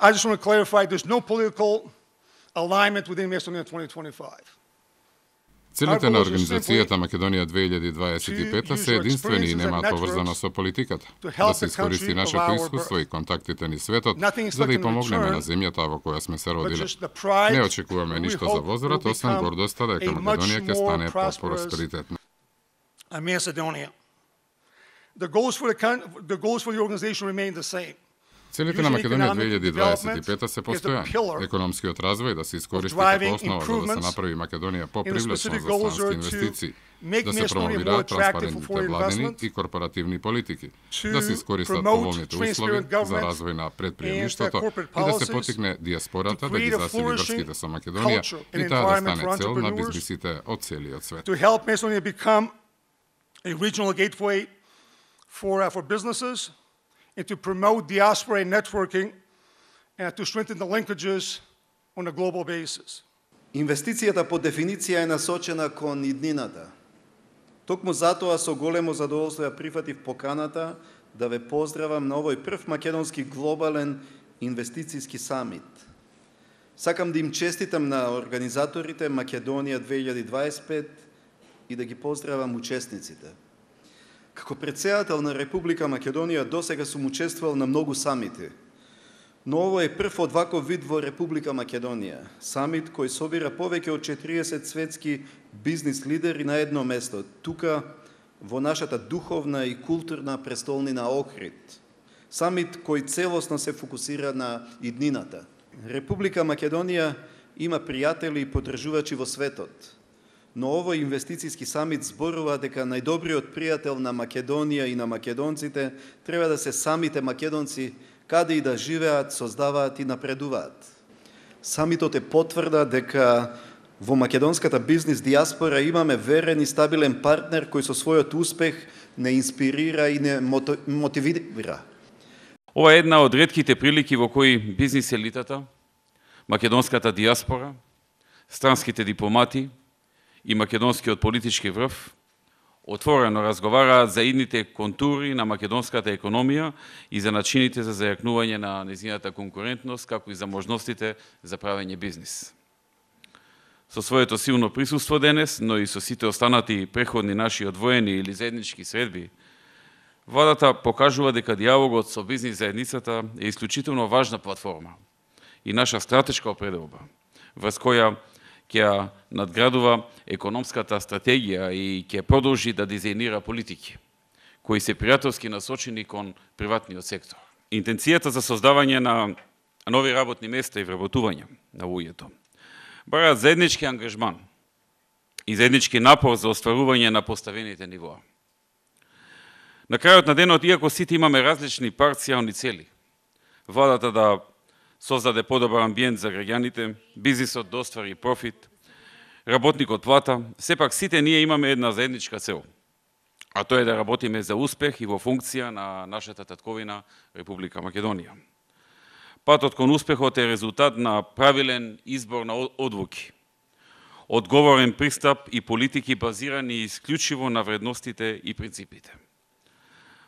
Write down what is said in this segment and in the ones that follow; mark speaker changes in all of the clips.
Speaker 1: I just want to clarify, there's no political alignment within Macedonia 2025.
Speaker 2: Целите на Организацијата Македонија 2025 се единствени и немаат поврзано со политиката. Да се искористи нашето искуство и контактите ни светот, за да ја помогнеме на земјата во која сме се родиле. Не очекуваме ништо за возврат, освен гордоста дека Македонија ќе стане по-просперитетна.
Speaker 1: The goals for the organization remain the same.
Speaker 2: Целите на Македонија 2025 се постојани. Економскиот развој да се искористи како основа за да се направи Македонија попривлечна за странски инвестиции, да се промовираат транспарентните владени и корпоративни политики, да се искористат поволните услови за развој на предприемништвото и да се потикне диаспората да ги засили врските со Македонија и таа да стане цел на бизнисите од целиот свет.
Speaker 1: To help Macedonia become a regional gateway for businesses, and to promote diaspora and networking, and to strengthen the linkages on a global basis.
Speaker 3: Инвестицијата по дефиниција е насочена кон иднината. Токму затоа со големо задоволство ја прифатив поканата да ве поздравам на овој прв македонски глобален инвестицијски самит. Сакам да им честитам на организаторите Македонија 2025 и да ги поздравам учесниците. Како председател на Република Македонија досега сум учествувал на многу самити, но ово е прв од ваков вид во Република Македонија. Самит кој собира повеќе од 40 светски бизнис лидери на едно место, тука во нашата духовна и културна престолнина Охрид. Самит кој целосно се фокусира на иднината. Република Македонија има пријатели и поддржувачи во светот. Но овој инвестицијски самит зборува дека најдобриот пријател на Македонија и на македонците треба да се самите македонци, каде и да живеат, создаваат и напредуваат. Самитот е потврда дека во македонската бизнис диаспора имаме верен и стабилен партнер кој со својот успех не инспирира и не мотивира.
Speaker 4: Ова е една од ретките прилики во кои бизнис елитата, македонската диаспора, странските дипломати и македонскиот политички врв отворено разговараат за идните контури на македонската економија и за начините за зајакнување на нејзината конкурентност, како и за можностите за правење бизнис. Со своето силно присуство денес, но и со сите останати преходни наши одвоени или заеднички средби, владата покажува дека диалогот со бизнис заедницата е исклучително важна платформа и наша стратешка определба, врз која ќе надградува економската стратегија и ќе продолжи да дизајнира политики, кои се пријателски насочени кон приватниот сектор. Интенцијата за создавање на нови работни места и вработување на луѓето бараат заеднички ангажман и заеднички напор за остварување на поставените нивоа. На крајот на денот, иако сите имаме различни парцијални цели, владата да создаде подобар амбиент за граѓаните, бизнисот да оствари профит, работникот плата, сепак сите ние имаме една заедничка цел, а тоа е да работиме за успех и во функција на нашата татковина Република Македонија. Патот кон успехот е резултат на правилен избор на одлуки, одговорен пристап и политики базирани исклучиво на вредностите и принципите.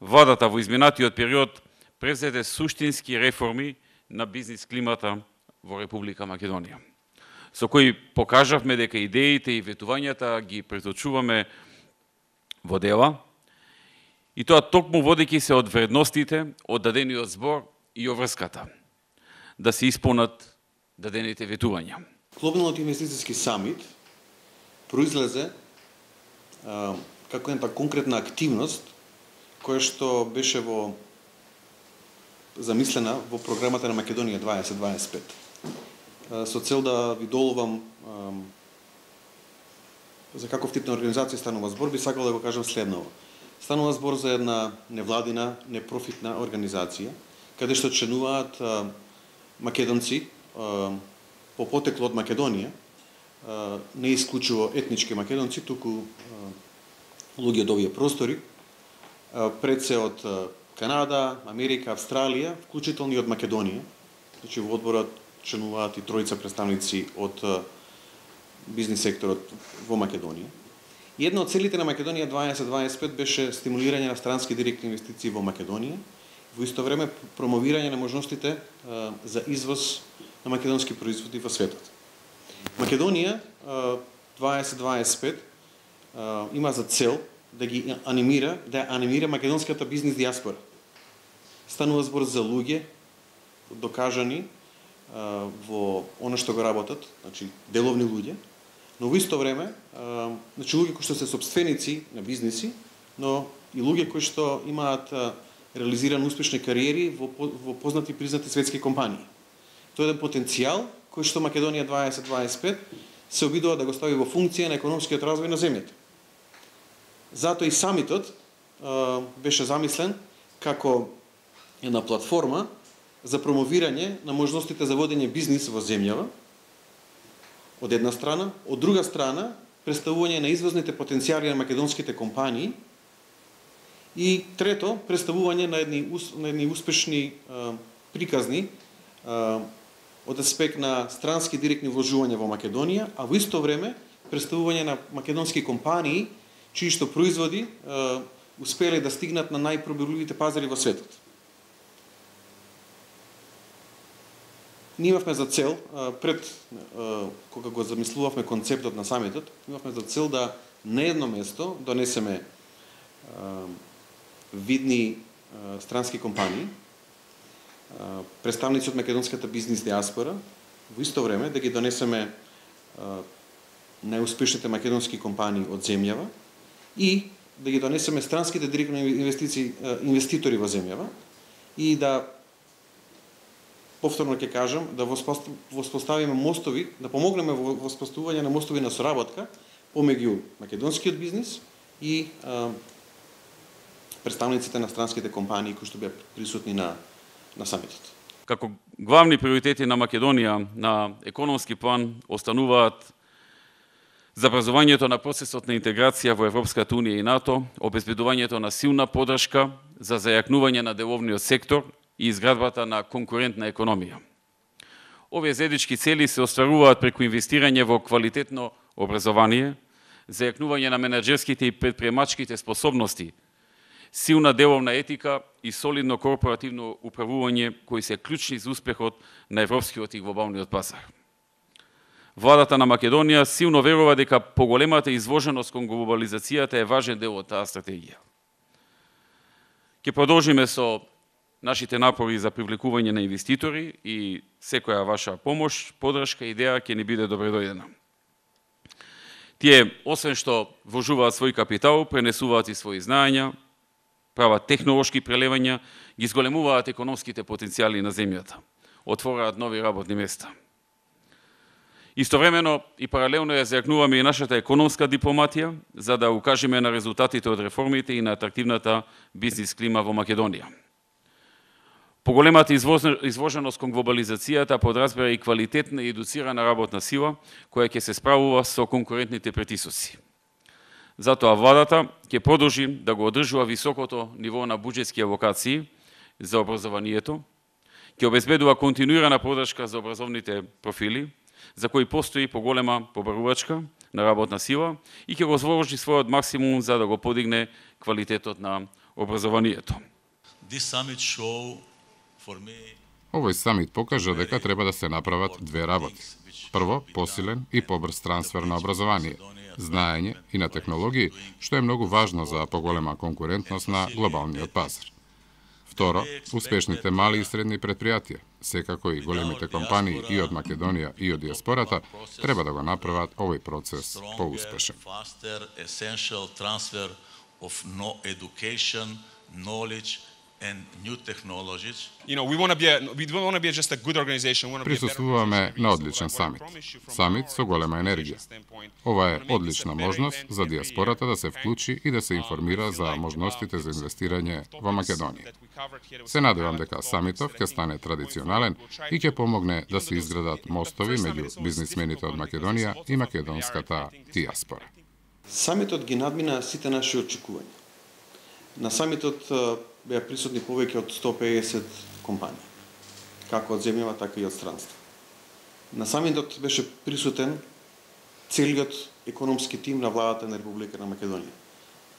Speaker 4: Владата во изминатиот период презеде суштински реформи на бизнис климата во Република Македонија, со кои покажавме дека идеите и ветувањата ги преточуваме во дела, и тоа токму водејќи се од вредностите, од дадениот збор и обврската, да се исполнат дадените ветувања.
Speaker 5: Глобалниот инвестицијски самит произлезе како една конкретна активност која што беше замислена во програмата на Македонија 2025. Со цел да ви доловам за каков тип на организација станува збор, би сакал да го кажам следново. Станува збор за една невладина, непрофитна организација, каде што членуваат македонци по потекло од Македонија, не исклучиво етнички македонци, туку луѓе од овие простори, пред се од Канада, Америка, Австралија, вклучително и од Македонија. Значи во одборот членуваат и тројца представници од бизнис секторот во Македонија. И една од целите на Македонија 2025 беше стимулирање на странски директни инвестиции во Македонија во исто време промовирање на можностите за извоз на македонски производи во светот. Македонија 2025 има за цел да анимира македонската бизнис диаспора. Станува збор за луѓе докажани во она што го работат, значи деловни луѓе, но во исто време, значи луѓе кои што се сопственици на бизниси, но и луѓе кои што имаат реализирани успешни кариери во познати и признати светски компании. Тоа е еден потенцијал кој што Македонија 2025 се обидува да го стави во функција на економскиот развој на земјата. Затоа и самитот беше замислен како една платформа за промовирање на можностите за водење бизнис во земјава, од една страна, од друга страна, представување на извозните потенцијали на македонските компании и трето, представување на едни успешни приказни од аспект на странски директни вложувања во Македонија, а во исто време представување на македонски компании чии што производи успеле да стигнат на најпробирливите пазари во светот. Ние имавме за цел, пред кога го замислувавме концептот на самитот, имавме за цел да на едно место донесеме видни странски компании, представници од македонската бизнис диаспора, во исто време да ги донесеме најуспешните македонски компании од земјава и да ги донесеме странските директни инвеститори во земјава и да, повторно ќе кажам, да воспоставиме мостови, да помогнеме во воспоставување на мостови на соработка помеѓу македонскиот бизнис и представниците на странските компании кои што беа присутни на самитот.
Speaker 4: Како главни приоритети на Македонија на економски план остануваат забрзувањето на процесот на интеграција во Европската Унија и НАТО, обезбедувањето на силна поддршка за зајакнување на деловниот сектор и изградбата на конкурентна економија. Овие заеднички цели се остваруваат преку инвестирање во квалитетно образование, зајакнување на менаџерските и предприемачките способности, силна деловна етика и солидно корпоративно управување кои се клучни за успехот на европскиот и глобалниот пазар. Владата на Македонија силно верува дека поголемата изложеност кон глобализацијата е важен дел од таа стратегија. Ќе продолжиме со нашите напори за привлекување на инвеститори и секоја ваша помош, поддршка и идеја ќе ни биде добредојдена. Тие, освен што вложуваат свој капитал, пренесуваат и своји знаења, прават технолошки прелевања, ги зголемуваат економските потенцијали на земјата, отвораат нови работни места. Истовремено и паралелно ја зајакнуваме и нашата економска дипломатија, за да укажеме на резултатите од реформите и на атрактивната бизнис клима во Македонија. Поголемата изложеност кон глобализацијата подразбира и квалитетна и едуцирана работна сила, која ќе се справува со конкурентните претисоци. Затоа владата ќе продолжи да го одржува високото ниво на буџетски алокации за образованието, ќе обезбедува континуирана поддршка за образовните профили, за кои постои поголема побарувачка на работна сила и ќе го вложи својот максимум за да го подигне квалитетот на образованието.
Speaker 2: Овој самит покажа дека треба да се направат две работи. Прво, посилен и побрз трансфер на образование, знаење и на технологии, што е многу важно за поголема конкурентност на глобалниот пазар. Второ, успешните мали и средни предпријатија, секако и големите компании и од Македонија и од диаспората, треба да го направат овој процес поуспешен. Присуствуваме на одличен самит. Самит со голема енергија. Ова е одлична можност за диаспората да се вклучи и да се информира за можностите за инвестирање во Македонија. Се надевам дека самитов ќе стане традиционален и ќе помогне да се изградат мостови меѓу бизнисмените од Македонија и македонската диаспора.
Speaker 5: Самитот ги надмина сите наши очекувања. На самитот беа присутни повеќе од 150 компании, како од земјава, така и од странство. На самитот беше присутен целиот економски тим на владата на Република на Македонија,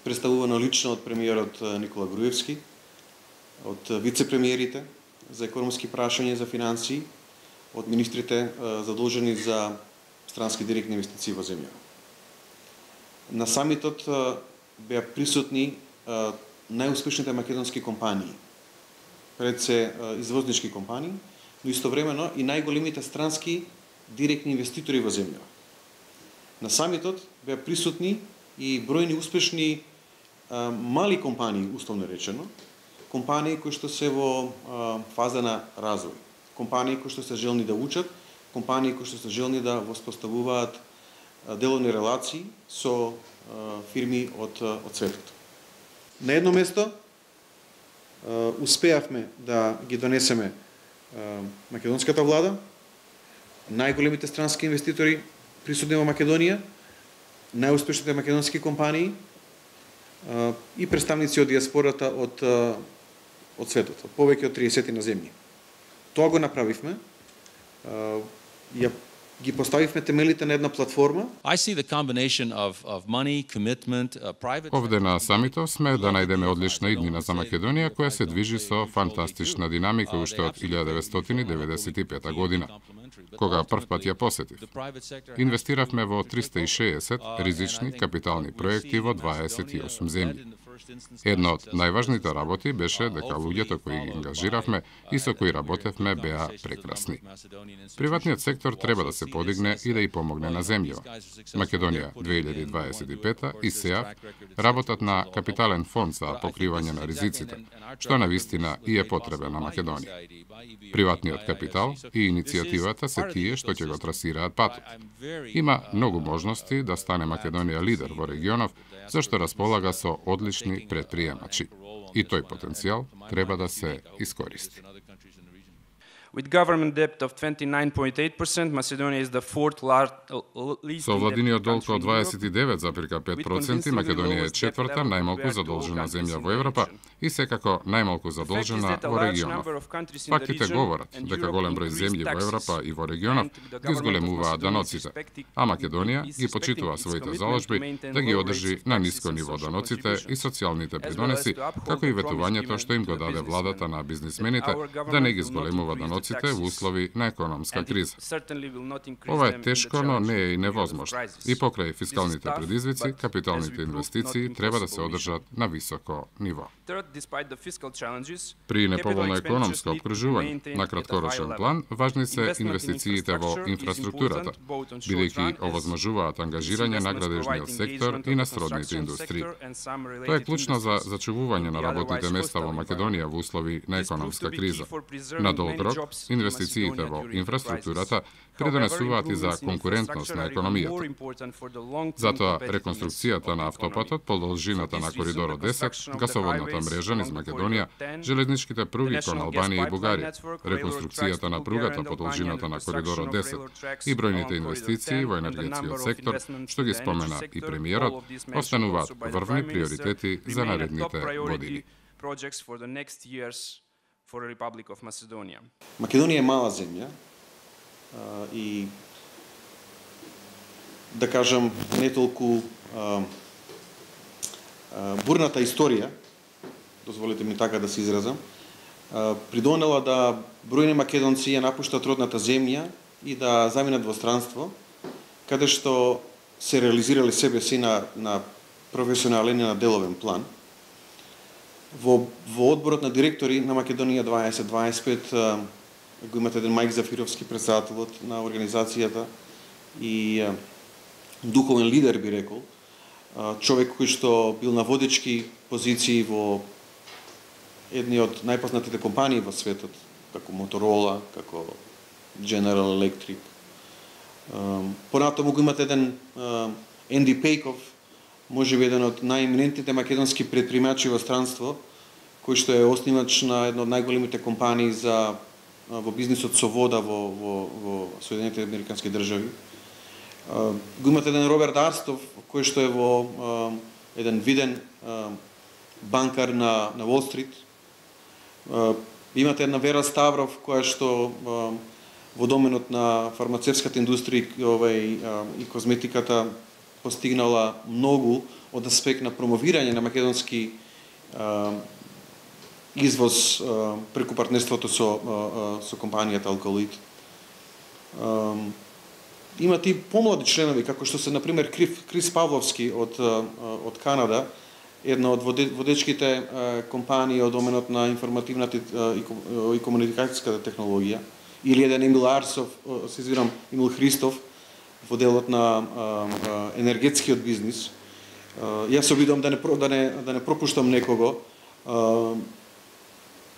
Speaker 5: представувано лично од премиерот Никола Груевски, од вице-премиерите за економски прашања и за финансии, од министрите задолжени за странски директни инвестиции во земја. На самитот беа присутни најуспешните македонски компании, пред се извознички компании, но истовремено и најголемите странски директни инвеститори во земја. На самитот беа присутни и бројни успешни мали компании, условно речено, компании кои што се во фаза на развој, компании кои што се желни да учат, компании кои што се желни да воспоставуваат деловни релации со фирми од светот. На едно место успеавме да ги донесеме македонската влада, најголемите странски инвеститори присутни во Македонија, најуспешните македонски компании и представници од диаспората од светот, повеќе од 30 на земји. Тоа го направивме, ги поставивме темелите на една платформа.
Speaker 2: Овде на самитот сме да најдеме одлична иднина за Македонија која се движи со фантастична динамика уште од 1995 година, кога првпат ја посетив. Инвестиравме во 360 ризични капитални проекти во 28 земји. Една од најважните работи беше дека луѓето кои ги ангажиравме и со кои работевме беа прекрасни. Приватниот сектор треба да се подигне и да ја помогне на земјава. Македонија 2025 и СЕА работат на капитален фонд за покривање на ризиците, што навистина и е потребен на Македонија. Приватниот капитал и иницијативата се тие што ќе го трасираат патот. Има многу можности да стане Македонија лидер во регионов, зашто располага со одлични предприемачи. И тој потенцијал треба да се искористи. Со владиниот долг од 29,5%, Македонија е четврта најмалку задолжена земја во Европа и секако најмалку задолжена во регионов. Фактите говорат дека голем број земји во Европа и во регионов ги зголемуваат даноците, а Македонија ги почитува своите заложби да ги одржи на ниско ниво даноците и социјалните придонеси, како и ветувањето што им го даде владата на бизнисмените да не ги зголемува даноците во услови на економска криза. Ова е тешко, но не е и невозможно. И покрај фискалните предизвици, капиталните инвестиции треба да се одржат на високо ниво. При неповолно економско обкружување, на краткорочен план, важни се инвестициите во инфраструктурата, бидејќи овозможуваат ангажирање на градежниот сектор и на сродните индустрии. Тоа е клучно за зачувување на работните места во Македонија во услови на економска криза. На долг рок, инвестициите во инфраструктурата придонесуваат и за конкурентност на економијата. Затоа, реконструкцијата на автопатот по должината на коридорот 10, гасоводната мрежа низ Македонија, железничките пруги кон Албанија и Бугарија, реконструкцијата на пругата по должината на коридорот 10 и бројните инвестиции во енергетскиот сектор, што ги спомена и премиерот, остануваат врвни приоритети за наредните години.
Speaker 5: Македонија е мала земја и да кажам не толку бурната историја, дозволете ми така да се изразам, придонела да бројни македонци ја напуштат родната земја и да заминат во странство, каде што се реализирали себе си на професионален и на деловен план. Во одборот на директори на Македонија 2025 го имате еден Мајк Зафировски, председателот на организацијата и духовен лидер, би рекол, човек кој што бил на водечки позиции во едни од најпознатите компании во светот, како Моторола, како General Electric. Понатаму го имате еден Енди Пејков, можеби еден од најеминентните македонски предприемачи во странство, кој што е основач на една од најголемите компании во бизнисот со вода во Соединетите Американски држави. Го имате еден Роберт Арстов, кој што е во еден виден банкар на Уол Стрит. Имате една Вера Ставров, која што во доменот на фармацевската индустрија и козметиката постигнала многу од аспект на промовирање на македонски извоз преку партнерството со компанијата Алкалоид. Имат и помлади членови, како што се, например, Крис Павловски од Канада, една од водечките компании од доменот на информативната и комуникацијската технологија, или еден Емил Арсов, Емил Христов, во делот на енергетскиот бизнис. Јас се обидувам да не пропуштам некого.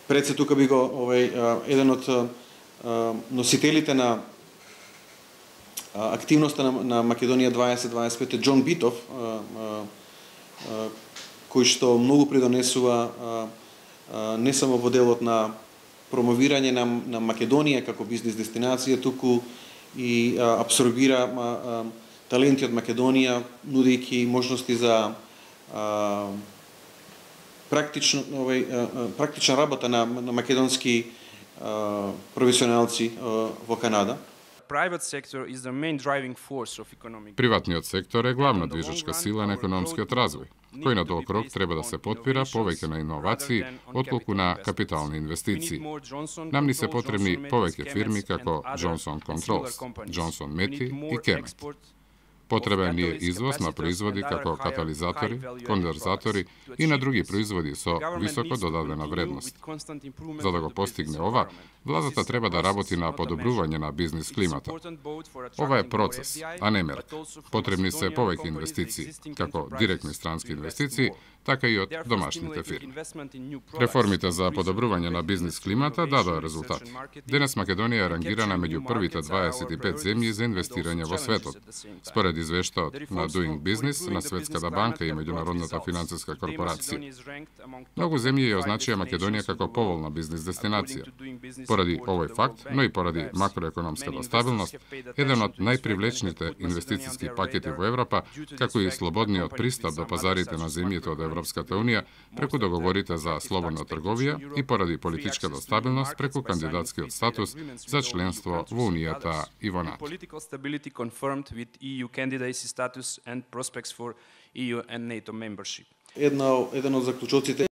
Speaker 5: Пред се тука би го еден од носителите на активноста на Македонија 2025 Џон Битов, кој што многу придонесува не само во делот на промовирање на Македонија како бизнес дестинација, туку и абсорбира таленти од Македонија, нудејќи можности за практична работа на македонски професионалци во Канада.
Speaker 2: Приватниот сектор е главна движечка сила на економскиот развој, кој на долг рок треба да се потпира повеќе на иновации, отколку на капитални инвестиции. Нам ни се потребни повеќе фирми како Johnson Controls, Johnson Matthey и Kemet. Потребен ни е извоз на производи како катализатори, кондензатори и на други производи со високо додадена вредност. За да го постигне ова, владата треба да работи на подобрување на бизнис климата. Ова е процес, а не мерка. Потребни се повеќе инвестиции, како директни странски инвестиции, така и од домашните фирми. Реформите за подобрување на бизнис климата дадоа резултати. Денес Македонија е рангирана меѓу првите 25 земји за инвестирање во светот. Според извештајот на Doing Business на Светската банка и Меѓународната финансиска корпорација. Многу земји ја означија Македонија како поволна бизнис дестинација. Поради овој факт, но и поради макроекономската стабилност, еден од најпривлечните инвестициски пакети во Европа, како и слободниот пристап до пазарите на земјите од Европската Унија преку договорите за слободна трговија и поради политичката стабилност преку кандидатскиот статус за членство во Унијата и во НАТО.
Speaker 5: Еден од заклучоците